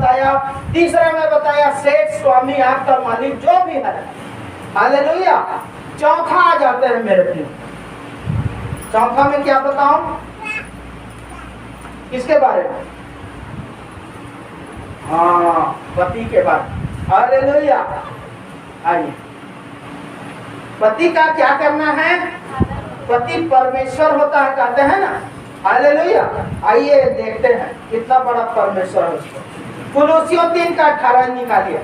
बताया, तीसरा में बताया सेठ, स्वामी, आपका मालिक जो भी है। हालेलुया। चौथा आ जाते हैं मेरे प्रिय। चौथा में क्या बताऊं? किसके बारे में? हाँ, पति के बारे में। हालेलुया। आइए, पति का क्या करना है? पति परमेश्वर होता है, कहते हैं ना। हालेलुया। आइए देखते हैं कितना बड़ा परमेश्वर है उसको। कुलुस्सियों 3:18 निकालिए।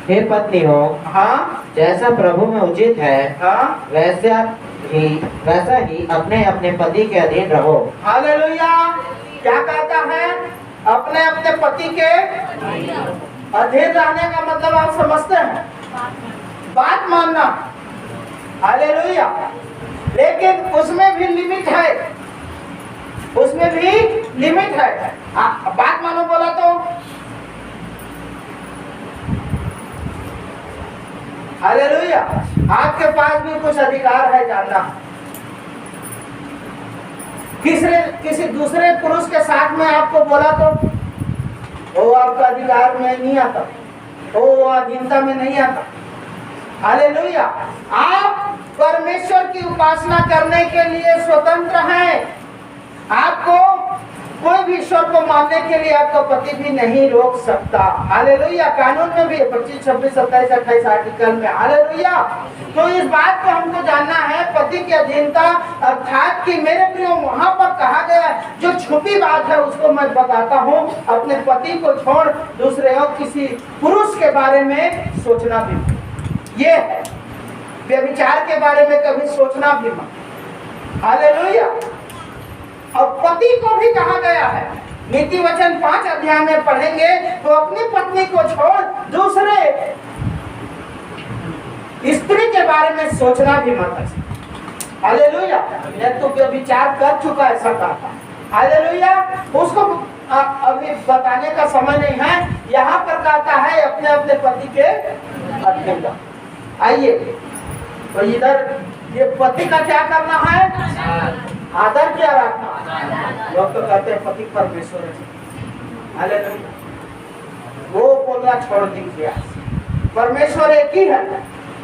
हे पत्नी हो, हाँ जैसा प्रभु में उचित है, हाँ, वैसा ही अपने अपने पति के अधीन रहो। हालेलुया। क्या कहता है? अपने अपने पति के अधीन रहने का मतलब आप समझते हैं? बात मानना। हालेलुया। लेकिन उसमें भी लिमिट है, उसमें भी लिमिट है। बात मानो बोला तो हालेलुया। आपके पास भी कुछ अधिकार है जानना। किसी दूसरे पुरुष के साथ में आपको बोला तो वो आपका अधिकार में नहीं आता, वो अधीनता में नहीं आता। हालेलुया। आप परमेश्वर की उपासना करने के लिए स्वतंत्र हैं। आपको कोई भी ईश्वर को मानने के लिए आपका पति भी नहीं रोक सकता। हालेलुया। कानून में भी 25, 26, 27, 28 आर्टिकल में। हालेलुया। तो इस बात को हमको जानना है, पति की अधीनता, अर्थात कि मेरे प्रिय वहां पर कहा गया है, जो छुपी बात है उसको मैं बताता हूँ। अपने पति को छोड़ दूसरे और किसी पुरुष के बारे में सोचना भी, ये है व्यभिचार के बारे में कभी सोचना भी मत। हालेलुया। और पति को भी कहा गया है, नीति वचन 5 अध्याय में पढ़ेंगे तो अपनी पत्नी को छोड़ दूसरे स्त्री के बारे में सोचना भी मत। हालेलुया। मैं तो व्यभिचार कर चुका ऐसा कहा। हालेलुया। उसको अभी बताने का समय नहीं है। यहाँ पर कहता है अपने अपने पति के अधीन। आइए, तो इधर ये पति का क्या करना है? आदर क्या रखना। लोग तो कहते हैं पति परमेश्वर है। हालेलुया। वो बोलना छोड़ दीजिए। परमेश्वर एक ही है,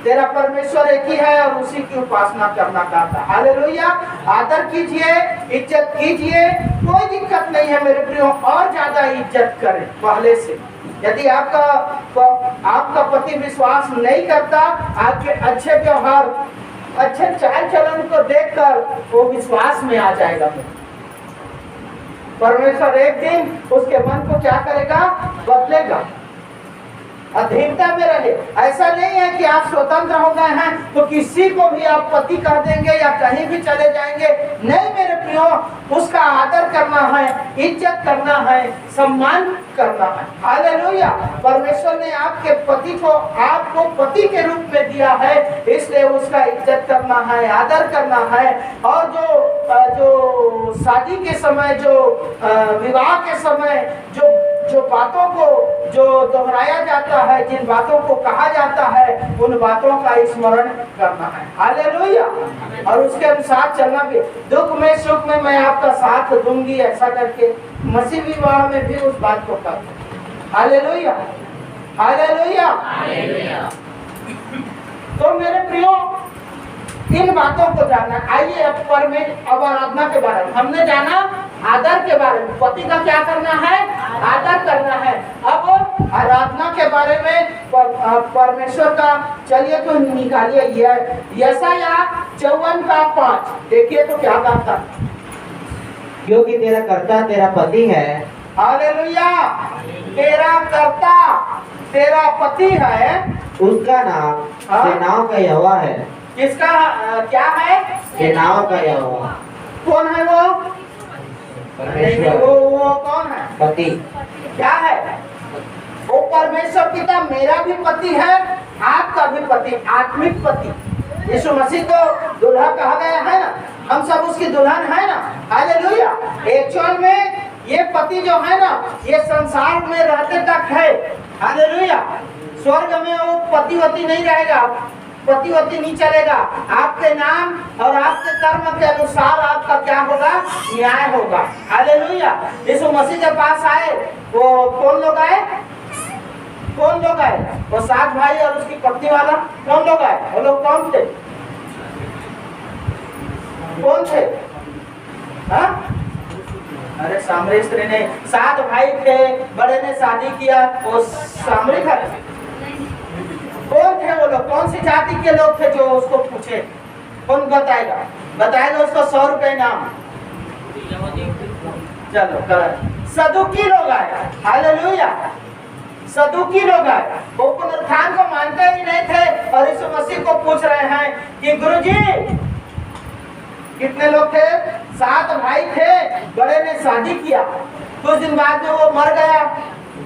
तेरा परमेश्वर एक ही है और उसी की उपासना करना चाहता। हालेलुया। आदर कीजिए, इज्जत कीजिए, कोई दिक्कत नहीं है मेरे प्रियो। और ज्यादा इज्जत करें पहले से। यदि आपका पति विश्वास नहीं करता, आपके अच्छे व्यवहार, अच्छे चाल चलन को देखकर वो विश्वास में आ जाएगा। परमेश्वर एक दिन उसके मन को क्या करेगा? बदलेगा, अधीनता में रहे। ऐसा नहीं है कि आप स्वतंत्र हो गए हैं तो किसी को भी आप पति कह देंगे या कहीं भी चले जाएंगे। नहीं मेरे प्रियो, उसका आदर करना है, इज्जत करना है, सम्मान करना है। हालेलुया। परमेश्वर ने आपके पति को आपको पति के रूप में दिया है, इसलिए उसका इज्जत करना है, आदर करना है। और जो शादी के समय, जो विवाह के समय जो बातों को जो दोहराया जाता है, जिन बातों को कहा जाता है, उन बातों का स्मरण करना है। हालेलुया। और उसके अनुसार चलना भी। दुख में सुख में मैं आपका साथ दूंगी, ऐसा करके मसीह विवाह में भी उस बात को करते। हालेलुया। हालेलुया। तो मेरे प्रियो, इन बातों को जानना। आइए अब आराधना के बारे में हमने जाना, आदर के बारे में, पति का क्या करना है? आदर करना है। अब आराधना के बारे में परमेश्वर का चलिए तो निकालिए। यशायाह 54:5 देखिए तो क्या कहता। क्योंकि तेरा कर्ता तेरा पति है। हालेलुया। तेरा कर्ता तेरा पति है, उसका नाम सेनाओं का यहोवा है। किसका क्या है? सेनाओं का यहोवा। कौन है वो? परमेश्वर। वो कौन है? पति। क्या है वो? परमेश्वर पिता मेरा भी पति है, आपका भी पति, आत्मिक पति। यीशु मसीह को दुल्हा कहा गया है ना, हम सब उसकी दुल्हन है ना। हालेलुया। एक्चुअल में ये पति जो है ना, ये संसार में रहते तक है। हालेलुया। स्वर्ग में वो पति वती नहीं रहेगा, पति वति नहीं चलेगा। आपके नाम और आपके कर्म के अनुसार आपका क्या होगा? न्याय होगा। हालेलुया। यीशु मसीह के पास आए, वो कौन लोग आए? कौन लोग आए? वो 7 भाई और उसकी पत्नी वाला कौन लोग आए? वो लोग कौन थे? कौन थे? हाँ? अरे सामरी स्त्री ने, 7 भाई थे, बड़े ने शादी किया, वो सामरी था। कौन थे वो लोग? कौन सी जाति के लोग थे जो उसको पूछे? कौन बताएगा? बताएगा उसको 100 रुपए नाम। चलो कर। सदुकी लोग आए। हालेलुया। सदुकी लोग आए, वो पुनरुत्थान को मानते ही नहीं थे और यीशु मसीह को पूछ रहे हैं कि गुरुजी, कितने लोग थे? 7 भाई थे, बड़े ने शादी किया, कुछ दिन बाद में वो मर गया,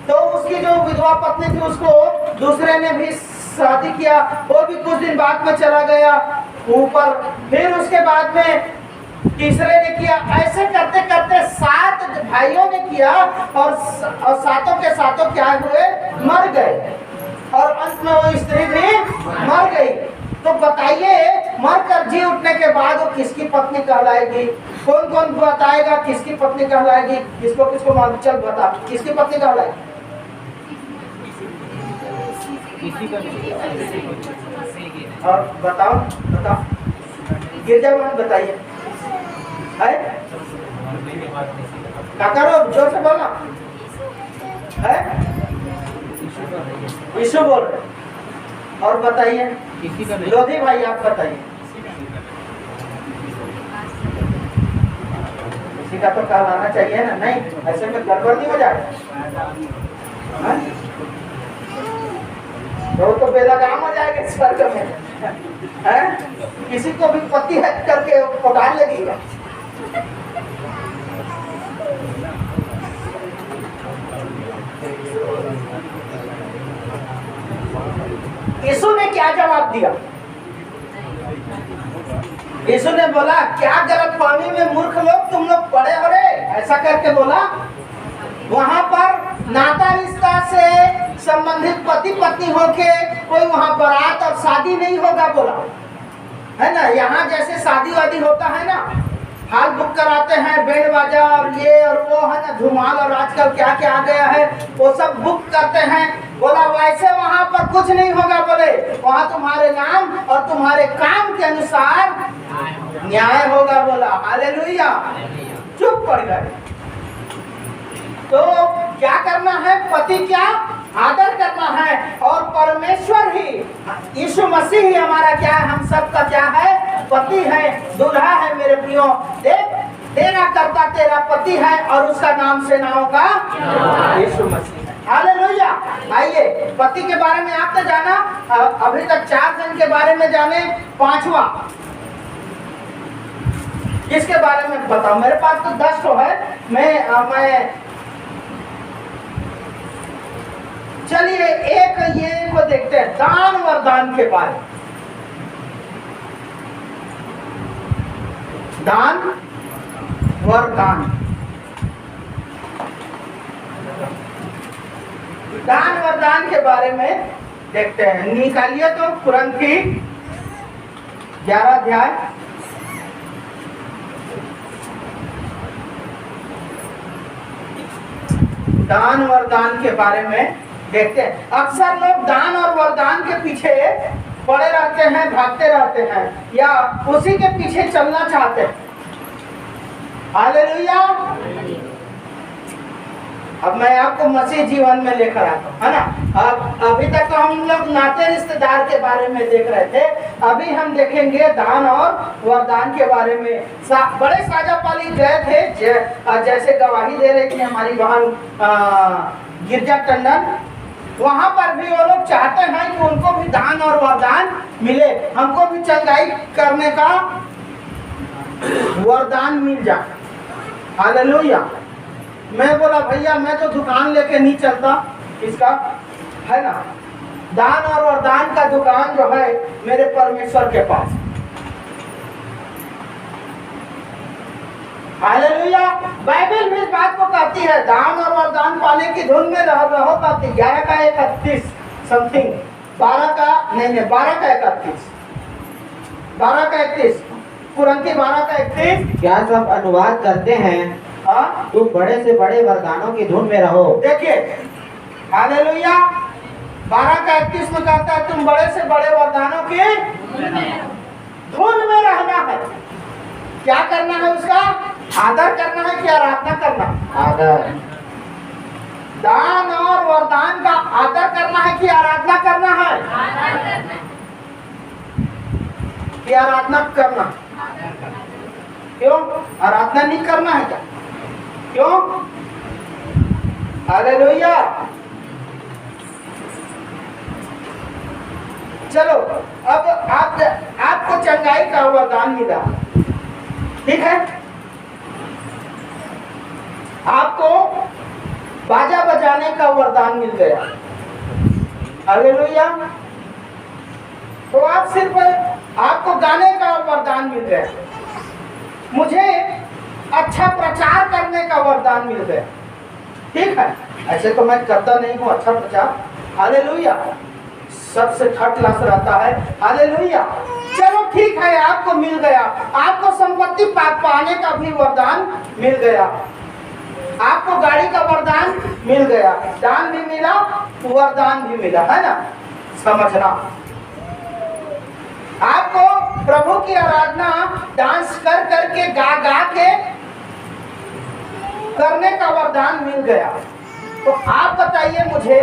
तो उसकी जो विधवा पत्नी थी उसको दूसरे ने भी शादी किया, वो भी कुछ दिन बाद में चला गया ऊपर, फिर उसके बाद में तीसरे ने किया। ऐसे करते करते 7 भाइयों ने किया और 7 के 7 क्या हुए? मर गए और अंत में वो स्त्री भी मर गई। तो बताइए, मरकर जी उठने के बाद वो किसकी पत्नी कहलाएगी? कौन कौन बताएगा किसकी पत्नी कहलाएगी? किसको किसको मालूम? चल बता, किसकी पत्नी कहलाएगी? और बताओ बताओ, गिरजा में बताइए। है काका रो, जोर से बोलना है। यीशु बोल रहे। और बताइए लोधी भाई, आप बताइए। किसी का तो कहलाना चाहिए ना? नहीं, ऐसे में गड़बड़ नहीं हो जाए। तो बेलगाम हो जाएगा स्वर्ग में। है? किसी को भी पति हत्या करके उतार लेगी। यीशु ने क्या जवाब दिया? यीशु ने बोला, क्या गलत पानी में मूर्ख लोग, तुम लोग पड़े हो रे, ऐसा करके बोला। वहां पर नाता रिश्ता से संबंधित पति पत्नी होके कोई वहां बारात और शादी नहीं होगा बोला, है ना? यहाँ जैसे शादी वादी होता है ना, हाल बुक कराते हैं, बैंड बाजा और ये और वो, है ना, धुमाल और आजकल क्या क्या आ गया है, वो सब बुक करते हैं। बोला वैसे वहां पर कुछ नहीं होगा, बोले वहां तुम्हारे नाम और तुम्हारे काम के अनुसार न्याय होगा। बोला हालेलुया। चुप पड़ गए। तो क्या करना है? पति क्या आदर करना है, और परमेश्वर ही, यीशु मसीह ही हमारा क्या है? हम सब का क्या है? पति है, दूल्हा है। मेरे प्रियो, देख, तेरा कर्ता तेरा पति है और उसका नाम सेनाओं का यीशु मसीह है। हालेलुया। आइए, पति के बारे में आपने जाना, अभी तक 4 जन के बारे में जाने, 5वां किसके बारे में बताओ? मेरे पास तो 10 तो है। मैं चलिए एक ये को देखते हैं, दान वरदान के बारे में। दान वरदान, दान वरदान के बारे में देखते हैं। निकालिए तो तुरंत ही 11 अध्याय, दान वरदान के बारे में देखते हैं। अक्सर लोग दान और वरदान के पीछे पड़े रहते हैं, भागते रहते हैं, या उसी के पीछे चलना चाहते हैं। हालेलुया। अब मैं आपको मसीह जीवन में लेकर आता हूँ, है ना? अब अभी तक तो हम लोग नाते रिश्तेदार के बारे में देख रहे थे, अभी हम देखेंगे दान और वरदान के बारे में। बड़े साजा पाली गए थे, जैसे गवाही दे रही थी हमारी बहन गिरजा टंडन, वहां पर भी वो लोग चाहते हैं कि उनको भी दान और वरदान मिले, हमको भी चंगाई करने का वरदान मिल जाए। हालेलुया। मैं बोला भैया मैं तो दुकान लेके नहीं चलता, इसका है ना, दान और वरदान का दुकान जो है मेरे परमेश्वर के पास। हालेलुया। बाइबल भी इस बात को कहती है, दान और वरदान पाने की धुन में रहो कहती। 11 का 31 समथिंग, 12 का 31, 12 का 31, कुरंती 12 का 31। क्या सब अनुवाद करते हैं? हाँ, तुम बड़े से बड़े वरदानों की धुन में रहो। देखिए हालेलुया, 12 का 31 में कहता है तुम बड़े से बड़े वरदानों की धुन में रहना है। क्या करना है? उसका आदर करना है कि आराधना करना? आदर। दान और वरदान का आदर करना है कि आराधना करना है? कि आराधना करना? क्यों आराधना नहीं करना है क्या? क्यों? हालेलुया। चलो अब आपको चंगाई का वरदान मिला, ठीक है? आपको बाजा बजाने का वरदान मिल गया, हालेलुया। तो आप सिर्फ आपको गाने का वरदान मिल गया, मुझे अच्छा प्रचार करने का वरदान मिल गया, ठीक है? ऐसे तो मैं करता नहीं हूँ अच्छा प्रचार, हालेलुया, सबसे थर्ड क्लास रहता है, हालेलुया। चलो ठीक है, आपको मिल गया, आपको संपत्ति पाने का भी वरदान मिल गया, आपको गाड़ी का वरदान मिल गया, दान भी मिला, वरदान भी मिला, है ना? समझना, आपको प्रभु की आराधना डांस कर करके गा के करने का वरदान मिल गया। तो आप बताइए मुझे,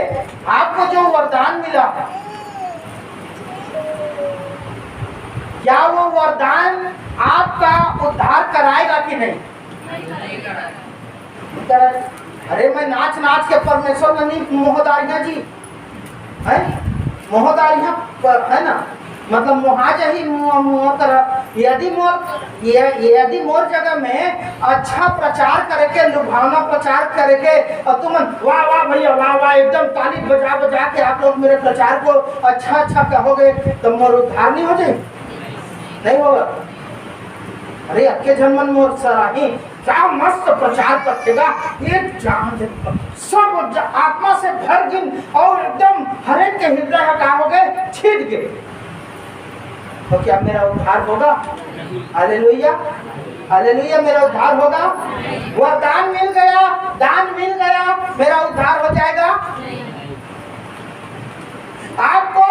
आपको जो वरदान मिला क्या वो वरदान आपका उद्धार कराएगा कि नहीं? अरे मैं नाच नाच के परमेश्वर में नहीं, मोहदारियां जी है, मोहदारियां है ना, मतलब मुहाज ही यदि मोर जगह में अच्छा प्रचार करके, लुभावना प्रचार करके, और तुम वाह वाह भैया वाह वाह एकदम ताली बजा बजा के आप लोग मेरे प्रचार को अच्छा कहोगे तो मोर उद्धार नहीं हो जाए? नहीं होगा। अरे अक्के जन्मन मोर सराही क्या मस्त प्रचार करेगा, एक जान सब आत्मा से भर गिन और एकदम हरेक के हृदय हटाओगे छीट गए, तो क्या मेरा उद्धार होगा? हालेलुया, हालेलुया, मेरा उद्धार होगा? वरदान मिल गया, दान मिल गया, मेरा उद्धार हो जाएगा? आपको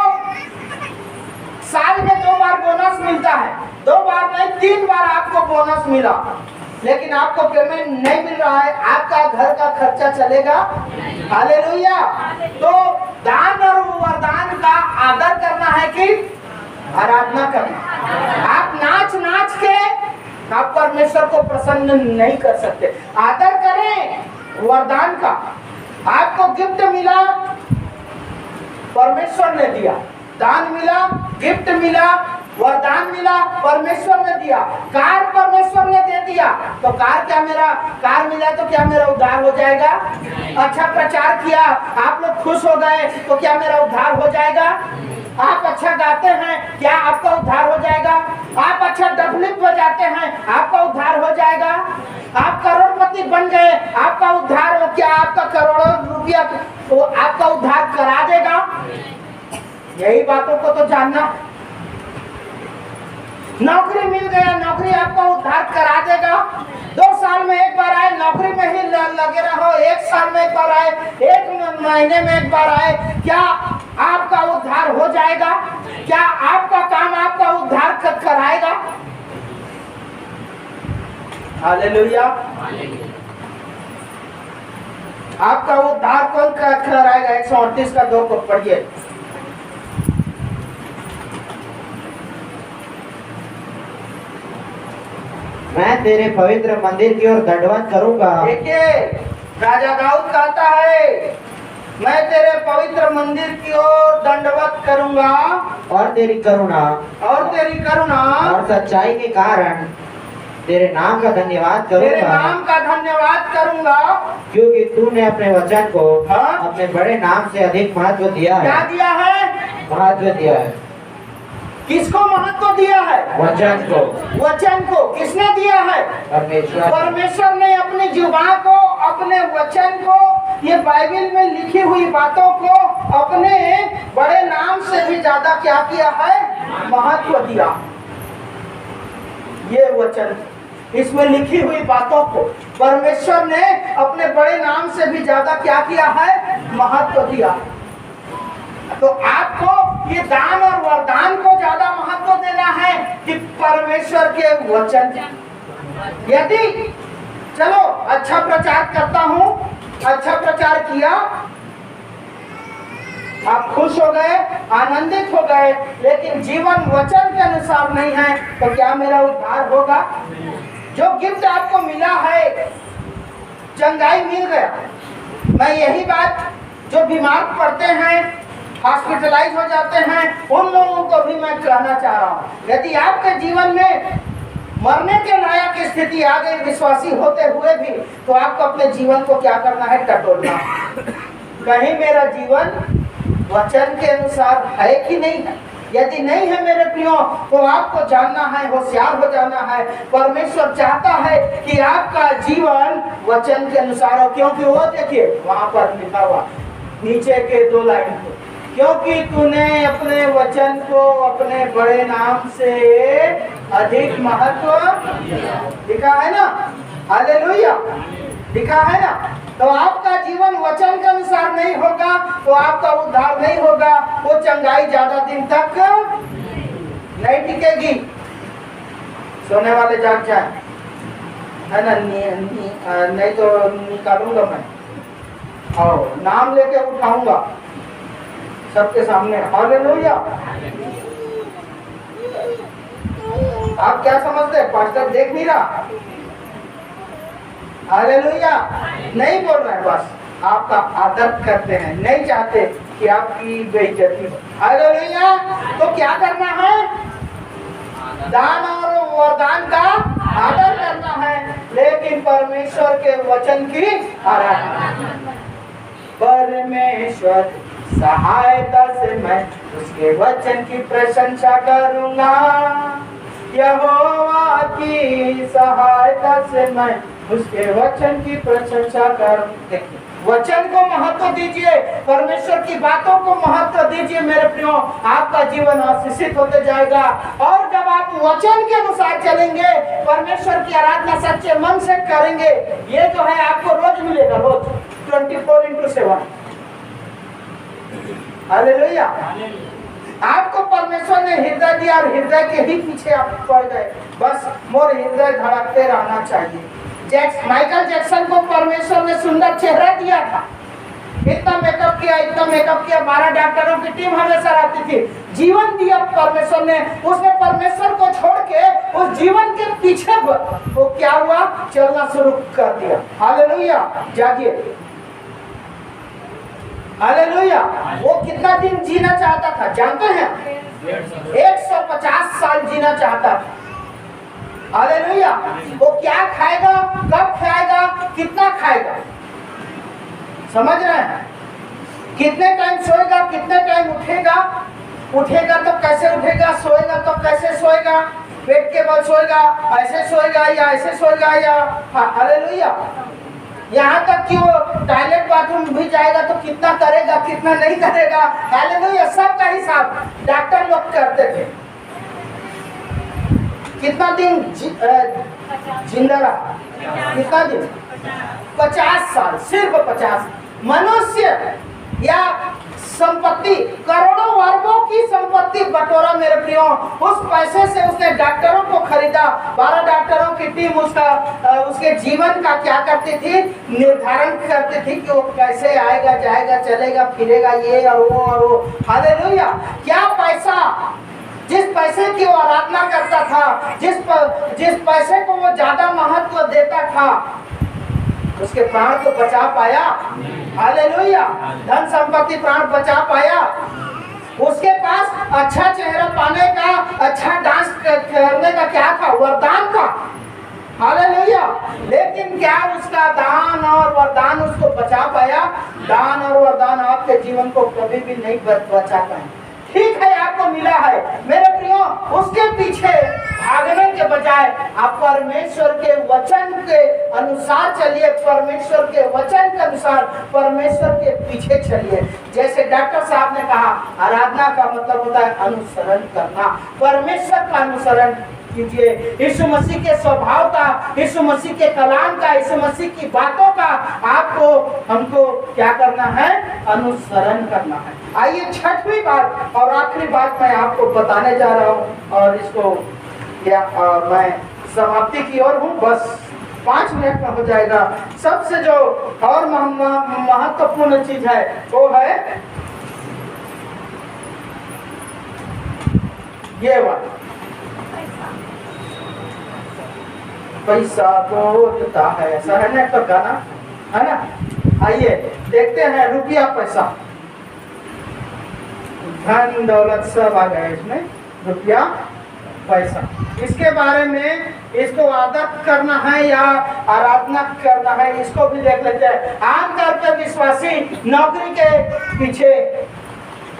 साल में 2 बार बोनस मिलता है, 2 बार नहीं 3 बार आपको बोनस मिला, लेकिन आपको पेमेंट नहीं मिल रहा है, आपका घर का खर्चा चलेगा? हालेलुया। तो दान और वरदान का आदर करना है कि आराधना करना? आप नाच नाच के आप परमेश्वर को प्रसन्न नहीं कर सकते। आदर करें वरदान का। आपको गिफ्ट मिला, परमेश्वर ने दिया, दान मिला, गिफ्ट मिला, वरदान मिला, परमेश्वर ने दिया, कार परमेश्वर ने दे दिया, तो कार मिला तो क्या मेरा उद्धार हो जाएगा? अच्छा प्रचार किया, आप लोग खुश हो गए तो क्या मेरा उद्धार हो जाएगा? आप अच्छा गाते हैं, क्या आपका उद्धार हो जाएगा? आप अच्छा डफलिप बजाते हैं, आपका उद्धार हो जाएगा? आप करोड़पति बन गए, आपका उद्धार, क्या आपका करोड़ों रुपया वो आपका उद्धार करा देगा? यही बातों को तो जानना। नौकरी मिल गया, नौकरी आपका उद्धार करा देगा? 2 साल में एक बार आए, नौकरी में ही लगे रहो, 1 साल में एक बार आए, 1 महीने में एक बार आए, क्या आपका उद्धार हो जाएगा? क्या आपका काम आपका उद्धार कराएगा? हालेलुया। आपका उद्धार कौन कराएगा? 138 का 2 को पढ़िए। मैं तेरे पवित्र मंदिर की ओर दंडवत करूंगा। देखिए राजा दाऊद कहता है, मैं तेरे पवित्र मंदिर की ओर दंडवत करूंगा और तेरी करुणा और सच्चाई के कारण तेरे नाम का धन्यवाद तेरे करूंगा। नाम का धन्यवाद करूंगा, क्योंकि तूने अपने वचन को हाँ? अपने बड़े नाम से अधिक महत्व दिया है। क्या दिया है? महत्व दिया है। किसको महत्व दिया है? वचन को। वचन को किसने दिया है? परमेश्वर। परमेश्वर ने अपनी जुबान को, अपने वचन को, ये बाइबल में लिखी हुई बातों को अपने बड़े नाम से भी ज्यादा क्या किया है? महत्व दिया। ये वचन, इसमें लिखी हुई बातों को परमेश्वर ने अपने बड़े नाम से भी ज्यादा क्या किया है, महत्व दिया। तो आपको ये दान और वरदान को ज्यादा महत्व देना है कि परमेश्वर के वचन। यदि चलो अच्छा प्रचार करता हूं, अच्छा प्रचार किया, आप खुश हो गए, आनंदित हो गए, लेकिन जीवन वचन के अनुसार नहीं है, तो क्या मेरा उद्धार होगा? जो गिफ्ट आपको मिला है, चंगाई मिल गया, मैं यही बात जो बीमार पड़ते हैं, हॉस्पिटलाइज हो जाते हैं, उन लोगों को भी मैं कहना चाह रहा हूँ, यदि आपके जीवन में मरने के लायक स्थिति आ गई विश्वासी होते हुए भी, तो आपको अपने जीवन को क्या करना है, टटोलना। कहीं मेरा जीवन वचन के अनुसार है कि नहीं है? यदि नहीं है मेरे प्रियो, तो आपको जानना है, होशियार हो जाना है। परमेश्वर चाहता है कि आपका जीवन वचन के अनुसार हो, क्योंकि वो देखिए वहां पर लिखा हुआ नीचे के 2 लाइन को, क्योंकि तूने अपने वचन को अपने बड़े नाम से अधिक महत्व लिखा है ना, हालेलुया, लिखा है ना। तो आपका जीवन वचन के अनुसार नहीं होगा तो आपका उद्धार नहीं होगा, वो चंगाई ज्यादा दिन तक नहीं टिकेगी। सोने वाले जाग जाए, है ना, नहीं तो निकालूंगा मैं, और नाम लेके उठाऊंगा सबके सामने, हालेलुया। आप क्या समझते हैं, पास्टर देख नहीं रहा? हालेलुया नहीं बोल रहे हैं, बस आपका आदर करते हैं, नहीं चाहते कि आपकी बेइज्जती हो। हालेलुया। तो क्या करना है, दान और वरदान का आदर करना है, लेकिन परमेश्वर के वचन की आराधना। परमेश्वर सहायता से मैं उसके वचन की प्रशंसा करूंगा, यहोवा की सहायता से मैं उसके वचन की प्रशंसा करूंगा। वचन को महत्व दीजिए, परमेश्वर की बातों को महत्व दीजिए मेरे प्रियो, आपका जीवन आशीषित होते जाएगा। और जब आप वचन के अनुसार चलेंगे, परमेश्वर की आराधना सच्चे मन से करेंगे, ये जो है आपको रोज मिलेगा, रोज 24/7। हालेलुया। आपको परमेश्वर ने हृदय दिया और हृदय के ही पीछे आप पड़ गए, बस मोर हृदय धड़कते रहना चाहिए। माइकल जैक्सन को परमेश्वर ने सुंदर चेहरा दिया था, इतना मेकअप किया, इतना मेकअप किया, 12 डॉक्टरों की टीम हमेशा रहती थी, जीवन दिया परमेश्वर ने, उसने परमेश्वर को छोड़ के उस जीवन के पीछे वो क्या हुआ, चलना शुरू कर दिया। हालेलुया। जागिए, हालेलुया। वो कितना दिन जीना चाहता था जानते हैं? 150 साल जीना चाहता था। हालेलुया। वो क्या खाएगा, कब खाएगा, कितना खाएगा, समझ रहे हैं? कितने टाइम सोएगा, कितने टाइम उठेगा, उठेगा तो कैसे उठेगा, सोएगा तो कैसे सोएगा, पेट के बल सोएगा, ऐसे सोएगा या ऐसे सोएगा, या हालेलुया। यहाँ तक कि वो टॉयलेट बाथरूम भी जाएगा तो कितना करेगा, कितना नहीं करेगा, हालेलुया। सबका हिसाब डॉक्टर लोग करते थे। कितना दिन जिंदा रहा, कितना दिन, 50 साल, सिर्फ 50। मनुष्य या संपत्ति, करोड़ों अरबों की संपत्ति बटोरा मेरे प्रियो, उस पैसे से उसने डॉक्टरों को खरीदा। 12 डॉक्टरों की टीम उसके जीवन का क्या करती थी, निर्धारण करती थी कि वो कैसे आएगा, जाएगा, चलेगा, फिरेगा, ये और वो। हालेलुया। क्या पैसा, जिस पैसे की वो आराधना करता था, जिस पैसे को वो ज्यादा महत्व देता था, उसके प्राण को बचा पाया। हालेलुया। धन संपत्ति प्राण बचा पाया। उसके पास अच्छा चेहरा पाने का, अच्छा डांस करने का क्या था, वरदान था। हालेलुया। लेकिन क्या उसका दान और वरदान उसको बचा पाया? दान और वरदान आपके जीवन को कभी भी नहीं बचा पाए। ठीक है, आपको मिला है मेरे प्रियो, उसके पीछे भागने के बजाय आप परमेश्वर के वचन के अनुसार चलिए, परमेश्वर के वचन के अनुसार परमेश्वर के पीछे चलिए। जैसे डॉक्टर साहब ने कहा, आराधना का मतलब होता है अनुसरण करना, परमेश्वर का अनुसरण कीजिए। यीशु मसीह के स्वभाव का, यीशु मसीह के कलाम का, यीशु मसीह की बातों का आपको हमको क्या करना है? अनुसरण करना है। आइए छठवीं बात और आखिरी बात मैं आपको बताने जा रहा हूँ और इसको मैं समाप्ति की ओर हूँ, बस 5 मिनट में हो जाएगा। सबसे जो और महत्वपूर्ण चीज है वो है ये बात, पैसा बोलता है, ऐसा है ना तो गाना, है ना? आइए देखते हैं रुपया पैसा, धन दौलत सब आ गए इसमें, रुपया पैसा, इसके बारे में इसको आदर करना है या आराधना करना है, इसको भी देख लेते हैं। आमतौर पर विश्वासी नौकरी के पीछे,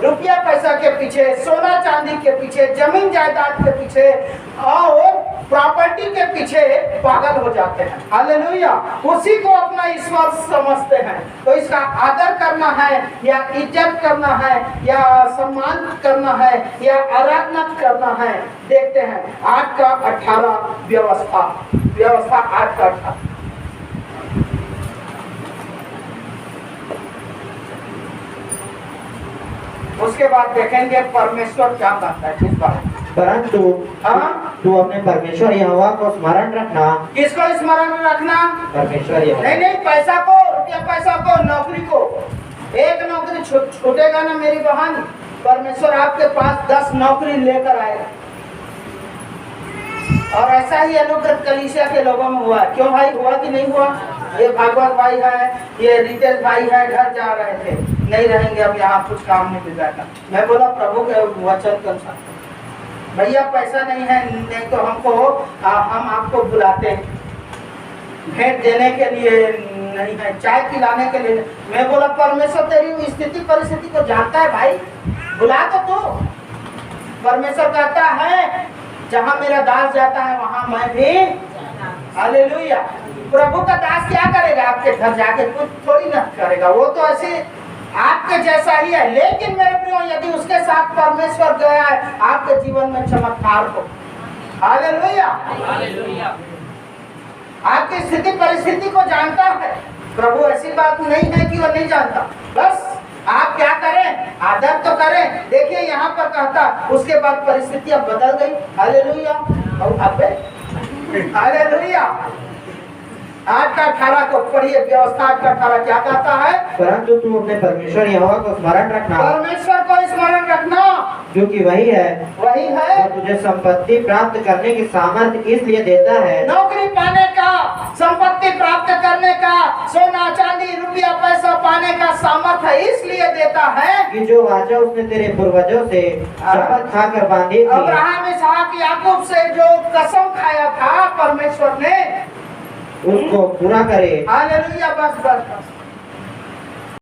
रुपया पैसा के पीछे, सोना चांदी के पीछे, जमीन जायदाद के पीछे और प्रॉपर्टी के पीछे पागल हो जाते हैं। हालेलुया! उसी को अपना ईश्वर समझते हैं। तो इसका आदर करना है या इज्जत करना है या सम्मान करना है या आराधना करना है, देखते हैं 8 का 18 व्यवस्था 8 का 18। उसके बाद देखेंगे परमेश्वर क्या कहता है इस बारे में। परंतु तू अपने परमेश्वर यहोवा को स्मरण रखना। किसको स्मरण रखना? परमेश्वर यहोवा। नहीं, पैसा को, रुपया पैसा को, नौकरी को। एक नौकरी छूटेगा ना मेरी बहन, परमेश्वर आपके पास 10 नौकरी लेकर आएगा। और ऐसा ही अनुग्रह कलीसिया के लोगों में हुआ। क्यों भाई, हुआ कि नहीं हुआ? ये भागवत भाई है, ये रितेश भाई है, घर जा रहे थे, नहीं रहेंगे अब यहाँ, कुछ काम नहीं बिगाड़ना। मैं बोला प्रभु के वचन के अनुसार, भैया पैसा नहीं है, नहीं तो हमको हम आपको बुलाते हैं, भेंट देने के लिए नहीं है, चाय पिलाने के लिए। मैं बोला परमेश्वर तेरी स्थिति परिस्थिति को जानता है भाई, बुला तो तू। परमेश्वर कहता है जहाँ मेरा दास जाता है वहां मैं भी। हालेलुया! प्रभु का दास क्या करेगा? आपके घर जाके कुछ थोड़ी ना करेगा, वो तो ऐसे आपके जैसा ही है। लेकिन मेरे प्रियो, यदि उसके साथ परमेश्वर गया है, आपके जीवन में चमत्कार हो। हालेलुया! आपकी स्थिति परिस्थिति को जानता है प्रभु, ऐसी बात नहीं है कि वो नहीं जानता। बस आप क्या करें? आदर तो करें। देखिए यहाँ पर कहता, उसके बाद परिस्थितियां बदल गई। हालेलुया! और अबे हालेलुया! 8 का 18 को पढ़िए, व्यवस्था 8 का 18 क्या कहता है? परंतु तू अपने परमेश्वर यहोवा को स्मरण रखना। परमेश्वर को स्मरण रखना, जो कि वही है जो तुझे संपत्ति प्राप्त करने की सामर्थ्य इसलिए देता है। नौकरी पाने का, संपत्ति प्राप्त करने का, सोना चांदी रुपया पैसा पाने का सामर्थ्य इसलिए देता है कि जो वाचा उसने तेरे पूर्वजों से शपथ खाकर बांधी थी, अब्राहम, इसहाक, याकूब से जो कसम खाया था परमेश्वर ने, उसको पूरा करे। हालेलुया! बस बस बस